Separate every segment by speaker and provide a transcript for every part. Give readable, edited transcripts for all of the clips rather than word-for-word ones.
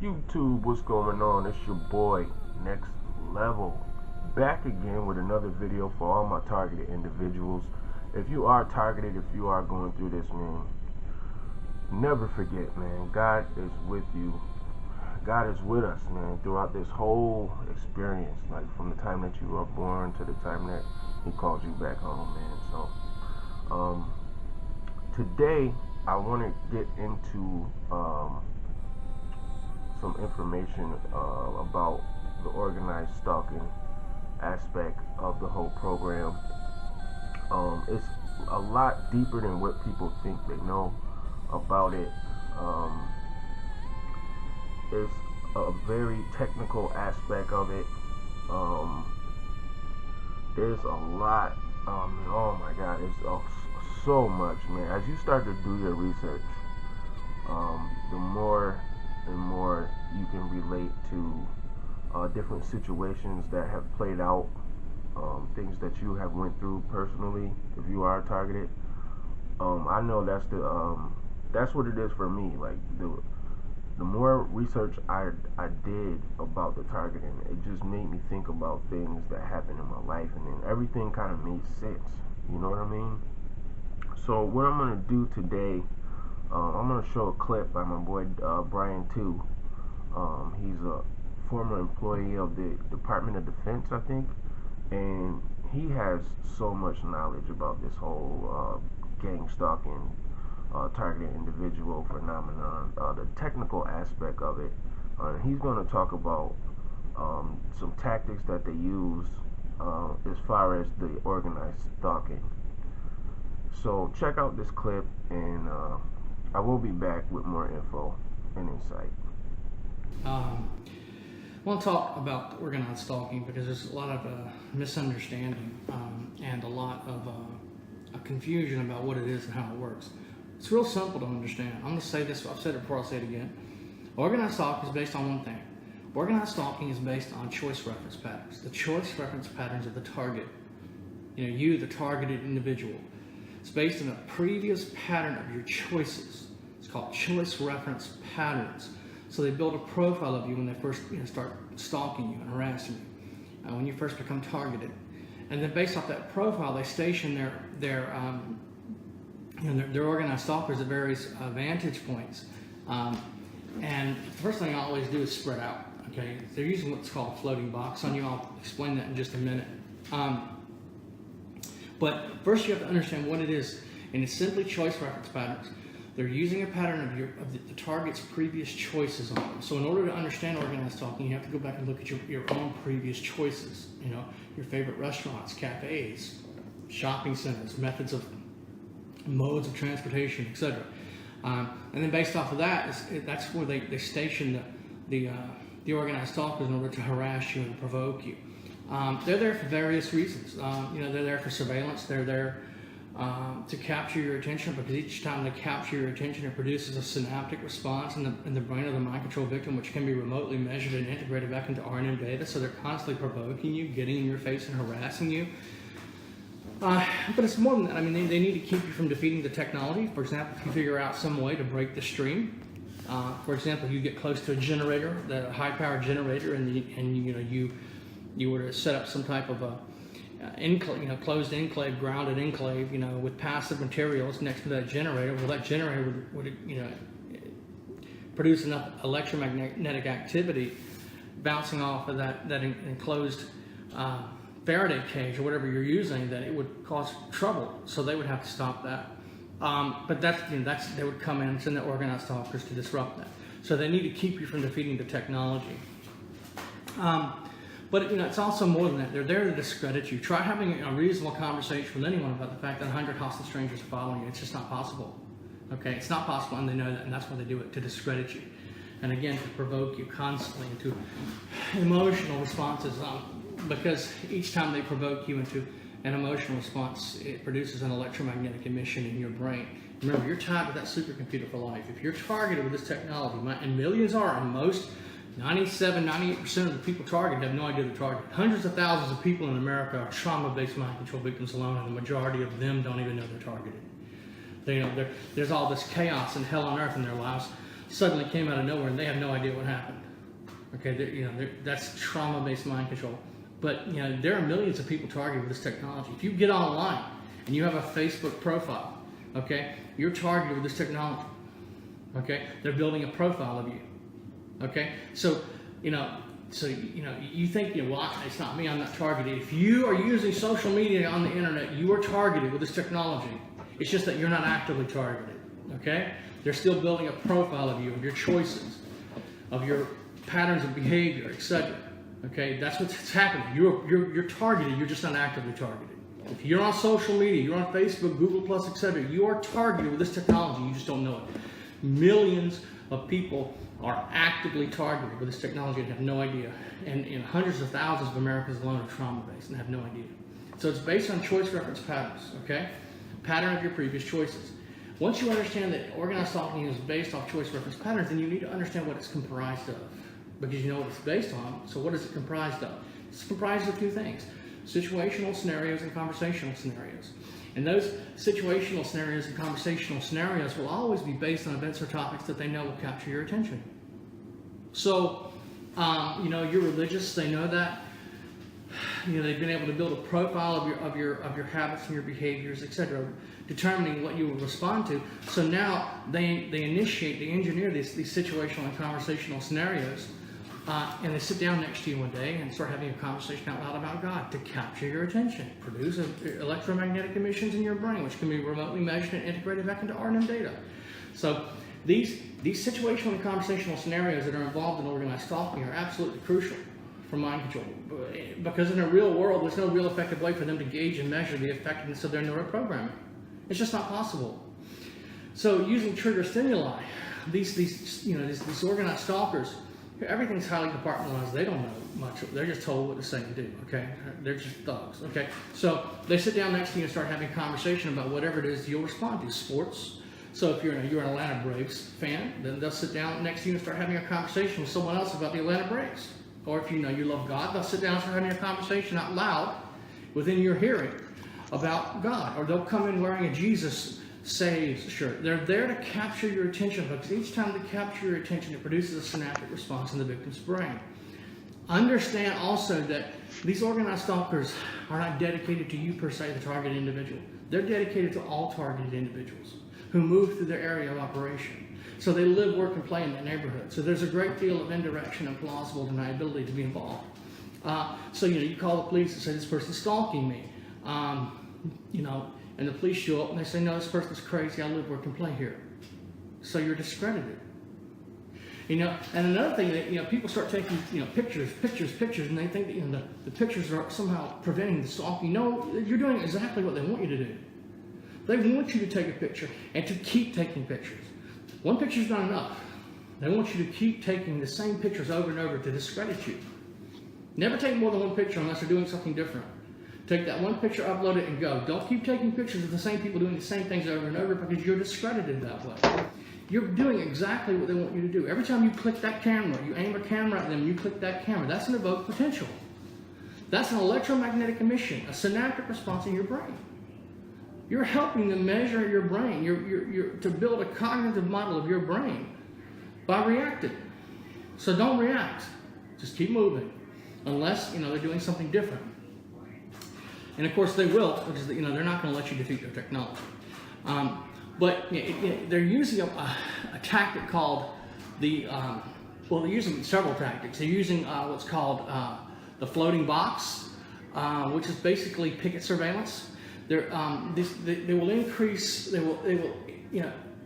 Speaker 1: YouTube, what's going on? It's your boy, Next Level, back again with another video for all my targeted individuals. If you are targeted, if you are going through this, man, never forget, man, God is with you. God is with us, man, throughout this whole experience, like from the time that you were born to the time that He calls you back home, man. So, today I want to get into some information about the organized stalking aspect of the whole program. It's a lot deeper than what people think they know about it. It's a very technical aspect of it. There's a lot. Oh my God, it's so much, man. As you start to do your research, the more and more you can relate to different situations that have played out, things that you have went through personally. If you are targeted, I know that's what it is for me. Like the more research I did about the targeting, it just made me think about things that happened in my life, and then everything kind of made sense. You know what I mean? So what I'm gonna do today, I'm going to show a clip by my boy Brian 2. He's a former employee of the Department of Defense, I think, and he has so much knowledge about this whole gang stalking, targeted individual phenomenon, the technical aspect of it. He's going to talk about some tactics that they use as far as the organized stalking. So check out this clip, and I will be back with more info and insight.
Speaker 2: I want to talk about organized stalking because there's a lot of misunderstanding and a lot of confusion about what it is and how it works. It's real simple to understand. I'm going to say this, I've said it before, I'll say it again. Organized stalking is based on one thing. Organized stalking is based on choice reference patterns. The choice reference patterns of the target. You, the targeted individual. It's based on a previous pattern of your choices. It's called choice reference patterns. So they build a profile of you when they first start stalking you and harassing you, when you first become targeted. And then based off that profile, they station their organized stalkers at various vantage points. And the first thing I always do is spread out. Okay, they're using what's called a floating box on you. I'll explain that in just a minute. But first you have to understand what it is, and it's simply choice reference patterns. They're using a pattern of the target's previous choices on them. So in order to understand organized stalking, you have to go back and look at your own previous choices. Your favorite restaurants, cafes, shopping centers, modes of transportation, etc. And then based off of that, that's where they station the organized stalkers in order to harass you and provoke you. They're there for various reasons. They're there for surveillance. They're there to capture your attention, because each time they capture your attention, it produces a synaptic response in the brain of the mind control victim, which can be remotely measured and integrated back into RNN data. So they're constantly provoking you, getting in your face and harassing you. But it's more than that. I mean, they need to keep you from defeating the technology. For example, if you figure out some way to break the stream, for example, you get close to a generator, the high-powered generator, and you were to set up some type of a closed enclave, grounded enclave, with passive materials next to that generator. Well, that generator would produce enough electromagnetic activity bouncing off of that enclosed Faraday cage or whatever you're using, that it would cause trouble. So they would have to stop that. But they would come in and send the organized stalkers to disrupt that. So they need to keep you from defeating the technology. But it's also more than that. They're there to discredit you. Try having a reasonable conversation with anyone about the fact that 100 hostile strangers are following you. It's just not possible. Okay, it's not possible, and they know that, and that's why they do it, to discredit you. And again, to provoke you constantly into emotional responses. Because each time they provoke you into an emotional response, it produces an electromagnetic emission in your brain. Remember, you're tied to that supercomputer for life. If you're targeted with this technology, and millions are, and most 98% of the people targeted have no idea they're targeted. Hundreds of thousands of people in America are trauma-based mind control victims alone, and the majority of them don't even know they're targeted. There's all this chaos and hell on earth in their lives. suddenly came out of nowhere and they have no idea what happened. Okay, that's trauma-based mind control. But there are millions of people targeted with this technology. If you get online and you have a Facebook profile, okay, you're targeted with this technology. Okay, they're building a profile of you. Okay, so you think, well, it's not me, I'm not targeted. If you are using social media on the internet, you are targeted with this technology. It's just that you're not actively targeted. Okay, they're still building a profile of you, of your choices, of your patterns of behavior, etc. Okay, that's what's happening. You're targeted. You're just not actively targeted. If you're on social media, you're on Facebook, Google Plus, etc. You are targeted with this technology. You just don't know it. Millions of people are actively targeted with this technology and have no idea. And hundreds of thousands of Americans alone are trauma-based and have no idea. So it's based on choice reference patterns. Okay, pattern of your previous choices. Once you understand that organized stalking is based off choice reference patterns, then you need to understand what it's comprised of. Because you know what it's based on, so what is it comprised of? It's comprised of two things: situational scenarios and conversational scenarios. And those situational scenarios and conversational scenarios will always be based on events or topics that they know will capture your attention. So, you're religious, they know that. They've been able to build a profile of your habits and your behaviors, etc., determining what you will respond to. So now they engineer these situational and conversational scenarios. And they sit down next to you one day and start having a conversation out loud about God to capture your attention, produce electromagnetic emissions in your brain, which can be remotely measured and integrated back into R&M data. So these situational and conversational scenarios that are involved in organized stalking are absolutely crucial for mind control, because in a real world, there's no real effective way for them to gauge and measure the effectiveness of their neuroprogramming. It's just not possible. So using trigger stimuli, these organized stalkers, everything's highly compartmentalized. They don't know much. They're just told what to say and do. Okay, they're just thugs. Okay, so they sit down next to you and start having a conversation about whatever it is you'll respond to. Sports. So if you're an Atlanta Braves fan, then they'll sit down next to you and start having a conversation with someone else about the Atlanta Braves. Or if you love God, they'll sit down and start having a conversation out loud within your hearing about God. Or they'll come in wearing a Jesus Saves shirt. They're there to capture your attention, because each time they capture your attention, it produces a synaptic response in the victim's brain. Understand also that these organized stalkers are not dedicated to you per se, the targeted individual. They're dedicated to all targeted individuals who move through their area of operation. So they live, work, and play in that neighborhood. So there's a great deal of indirection and plausible deniability to be involved. So you call the police and say, this person's stalking me. And the police show up and they say, no, this person's crazy, I live, work, and play here. So you're discredited. And another thing that, people start taking, pictures, and they think that, the pictures are somehow preventing the stalking. No, you're doing exactly what they want you to do. They want you to take a picture and to keep taking pictures. One picture's not enough. They want you to keep taking the same pictures over and over to discredit you. Never take more than one picture unless they're doing something different. Take that one picture, upload it, and go. Don't keep taking pictures of the same people doing the same things over and over, because you're discredited that way. You're doing exactly what they want you to do. Every time you click that camera, you aim a camera at them, you click that camera. That's an evoked potential. That's an electromagnetic emission, a synaptic response in your brain. You're helping them measure your brain. You're to build a cognitive model of your brain by reacting. So don't react. Just keep moving, unless they're doing something different. And of course they will, because they're not going to let you defeat their technology. But they're using a tactic called they're using several tactics. They're using what's called the floating box, which is basically picket surveillance. They will increase, they will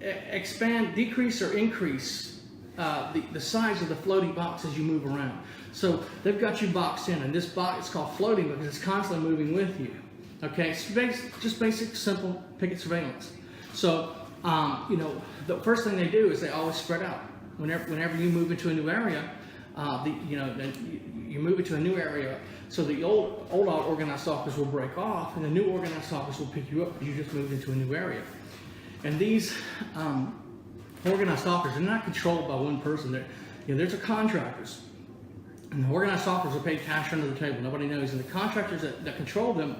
Speaker 2: expand, decrease, or increase the size of the floating box as you move around. So they've got you boxed in, and this box is called floating because it's constantly moving with you. Okay, it's just basic, simple picket surveillance. So the first thing they do is they always spread out. Whenever you move into a new area, you move into a new area. So the old organized stalkers will break off, and the new organized stalkers will pick you up because you just moved into a new area. And these organized stalkers are not controlled by one person. There's contractors. And the organized stalkers are paid cash under the table. Nobody knows. And the contractors that control them,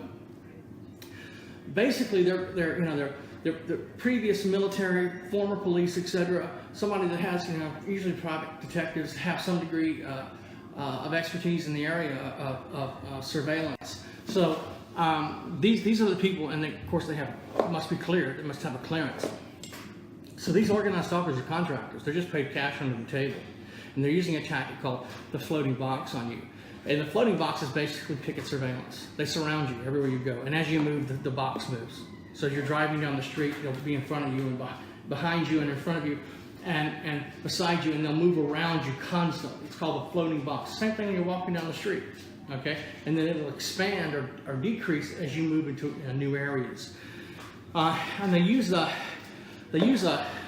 Speaker 2: basically they're the previous military, former police, etc. Somebody that has, usually private detectives have some degree of expertise in the area of surveillance. So these are the people, and of course they must be cleared. They must have a clearance. So these organized stalkers are contractors. They're just paid cash under the table, and they're using a tactic called the floating box on you. And the floating box is basically picket surveillance. They surround you everywhere you go, and as you move, the box moves. So you're driving down the street, they'll be in front of you and behind you and in front of you and beside you, and they'll move around you constantly. It's called a floating box. Same thing when you're walking down the street, okay? And then it'll expand or decrease as you move into new areas. And they're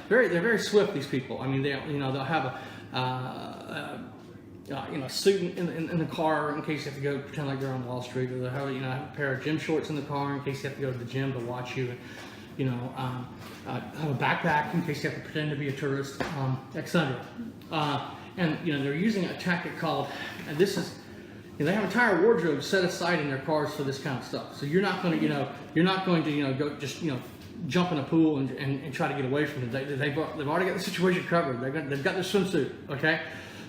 Speaker 2: very swift, these people. I mean, they'll have a suit in the car in case you have to go pretend like you're on Wall Street, or they'll have a pair of gym shorts in the car in case you have to go to the gym to watch you, have a backpack in case you have to pretend to be a tourist, etc. And they're using a tactic called, and this is, they have entire wardrobes set aside in their cars for this kind of stuff. So you're not going to go just jump in a pool and try to get away from it. They've already got the situation covered. They've got their swimsuit. Okay,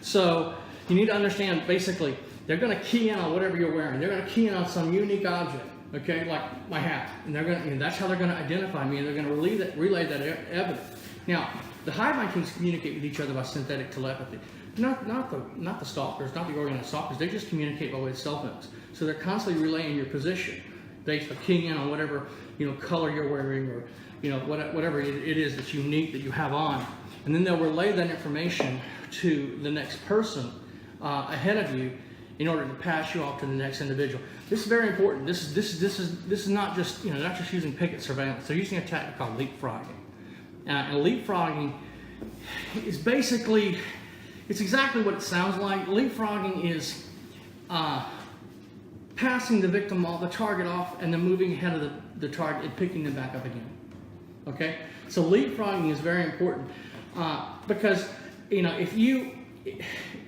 Speaker 2: so you need to understand, basically, they're going to key in on whatever you're wearing. They're going to key in on some unique object, okay, like my hat, and they're going to, that's how they're going to identify me, and they're going to relay that evidence. Now, the hive mind teams communicate with each other by synthetic telepathy. Not the stalkers, not the organized stalkers. They just communicate by way of cell phones. So they're constantly relaying your position based on keying in on whatever color you're wearing, or whatever it is that's unique that you have on, and then they'll relay that information to the next person ahead of you in order to pass you off to the next individual. This is very important. This is not just not just using picket surveillance. They're using a tactic called leapfrogging. And leapfrogging is basically, it's exactly what it sounds like. Leapfrogging is passing the victim off, the target off, and then moving ahead of the target and picking them back up again. Okay, so leapfrogging is very important because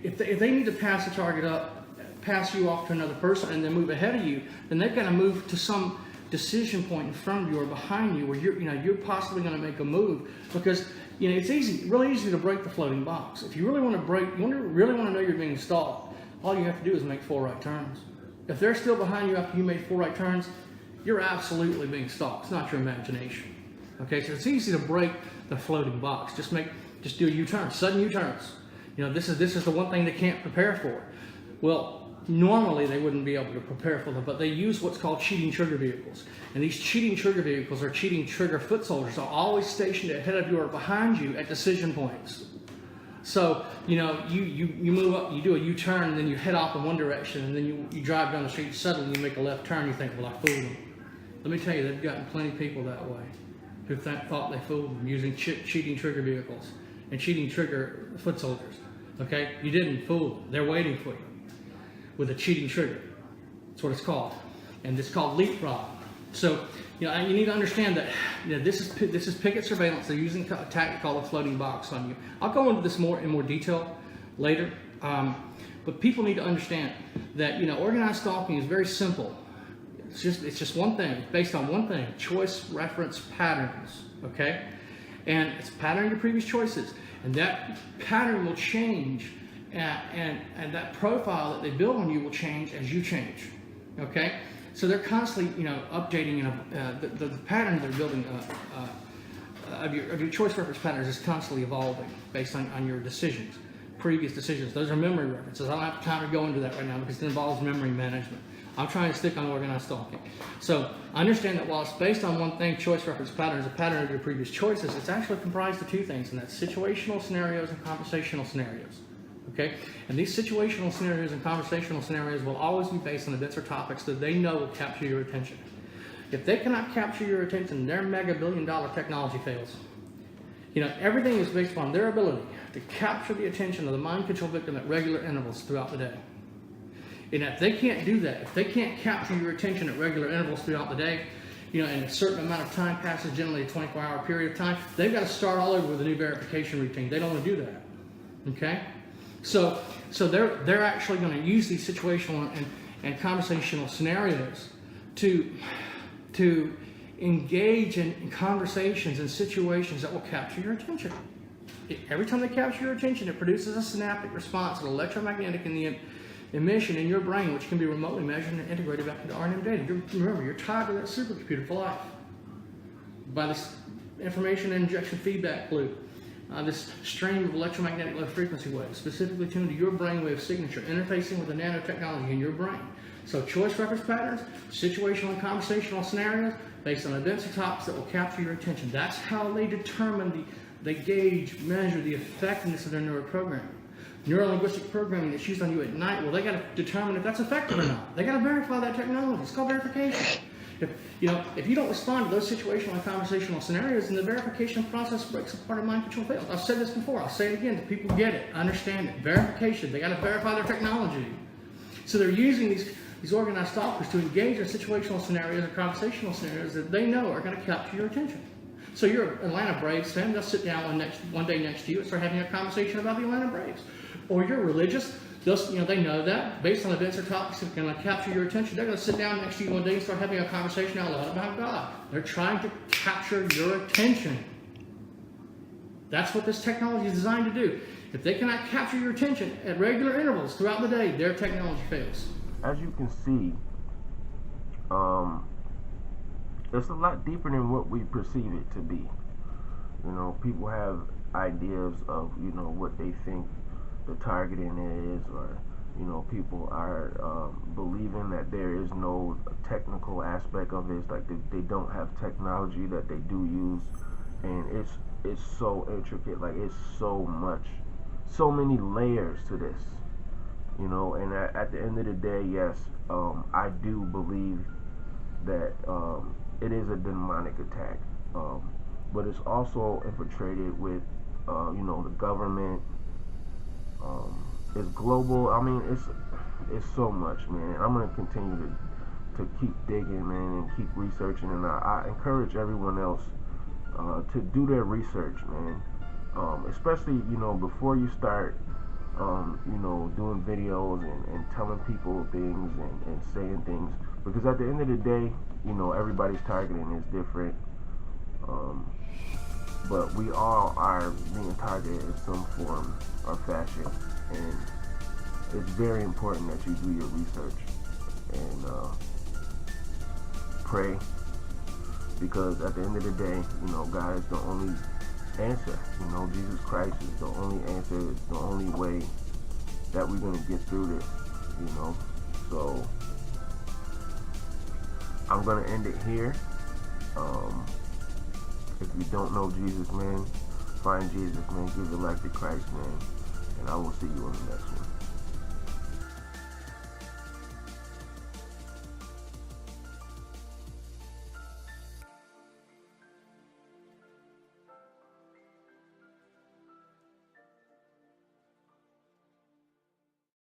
Speaker 2: if they need to pass the target up, pass you off to another person, and then move ahead of you, then they've got to move to some decision point in front of you or behind you where you're possibly going to make a move, because it's really easy to break the floating box. If you really want to know you're being stalked, all you have to do is make 4 right turns. If they're still behind you after you made 4 right turns, you're absolutely being stalked. It's not your imagination. Okay, so it's easy to break the floating box. Just do a U-turn, sudden U-turns. This is the one thing they can't prepare for. Well, normally they wouldn't be able to prepare for them, but they use what's called cheating trigger vehicles. And these cheating trigger vehicles, or cheating trigger foot soldiers, are always stationed ahead of you or behind you at decision points. So, you move up, you do a U-turn, and then you head off in one direction, and then you drive down the street, suddenly you make a left turn, you think, well, I fooled them. Let me tell you, they've gotten plenty of people that way who thought they fooled them using cheating trigger vehicles and cheating trigger foot soldiers. Okay, you didn't fool them. They're waiting for you with a cheating trigger. That's what it's called, and it's called leapfrog. So you need to understand that this is picket surveillance. They're using a tactic called a floating box on you. I'll go into this in more detail later, but people need to understand that organized stalking is very simple. It's just one thing. It's based on one thing: choice reference patterns. Okay, and it's patterning your previous choices. And that pattern will change, and that profile that they build on you will change as you change. Okay, so they're constantly, updating. The pattern they're building of your choice reference patterns is constantly evolving based on your decisions, previous decisions. Those are memory references. I don't have time to go into that right now because it involves memory management. I'm trying to stick on organized stalking. So understand that while it's based on one thing, choice reference patterns, a pattern of your previous choices, it's actually comprised of 2 things, and that's situational scenarios and conversational scenarios. Okay? And these situational scenarios and conversational scenarios will always be based on events or topics that they know will capture your attention. If they cannot capture your attention, their mega billion-dollar technology fails. Everything is based upon their ability to capture the attention of the mind control victim at regular intervals throughout the day. And if they can't do that, if they can't capture your attention at regular intervals throughout the day, and a certain amount of time passes, generally a 24-hour period of time, they've got to start all over with a new verification routine. They don't want to do that. Okay? So they're actually going to use these situational and conversational scenarios to engage in conversations and situations that will capture your attention. Every time they capture your attention, it produces a synaptic response, an electromagnetic in the emission in your brain, which can be remotely measured and integrated back into RNM data. Remember, you're tied to that supercomputer for life by this information injection feedback loop, this stream of electromagnetic low frequency waves, specifically tuned to your brainwave signature, interfacing with the nanotechnology in your brain. So choice reference patterns, situational and conversational scenarios based on events or topics that will capture your attention. That's how they determine they gauge, measure the effectiveness of their neuroprogramming. Neuro-linguistic programming that's used on you at night, well, they got to determine if that's effective or not. They got to verify that technology. It's called verification. If you don't respond to those situational and conversational scenarios, then the verification process breaks apart and mind control fails. I've said this before. I'll say it again. The people get it, understand it. Verification. They got to verify their technology. So they're using these organized stalkers to engage in situational scenarios or conversational scenarios that they know are going to capture your attention. So you're an Atlanta Braves fan, they'll sit down one day next to you and start having a conversation about the Atlanta Braves. Or you're religious, they know that based on events or topics that are going to capture your attention, they're going to sit down next to you one day and start having a conversation out loud about God. They're trying to capture your attention. That's what this technology is designed to do. If they cannot capture your attention at regular intervals throughout the day, their technology fails.
Speaker 1: As you can see, it's a lot deeper than what we perceive it to be. People have ideas of, what they think the targeting is, or, people are believing that there is no technical aspect of it. It's like they don't have technology that they do use, and it's so intricate, like it's so many layers to this, and at the end of the day, yes, I do believe that it is a demonic attack, but it's also infiltrated with, the government. It's global. I mean, it's so much, man. I'm gonna continue to keep digging, man, and keep researching, and I encourage everyone else to do their research, man. Especially, before you start, doing videos and telling people things and saying things, because at the end of the day, everybody's targeting is different, but we all are being targeted in some form or fashion, and it's very important that you do your research and pray, because at the end of the day, God is the only answer. Jesus Christ is the only answer. It's the only way that we're going to get through this, so I'm going to end it here. If you don't know Jesus, man, find Jesus, man. Give your life to Christ, man. And I will see you on the next one.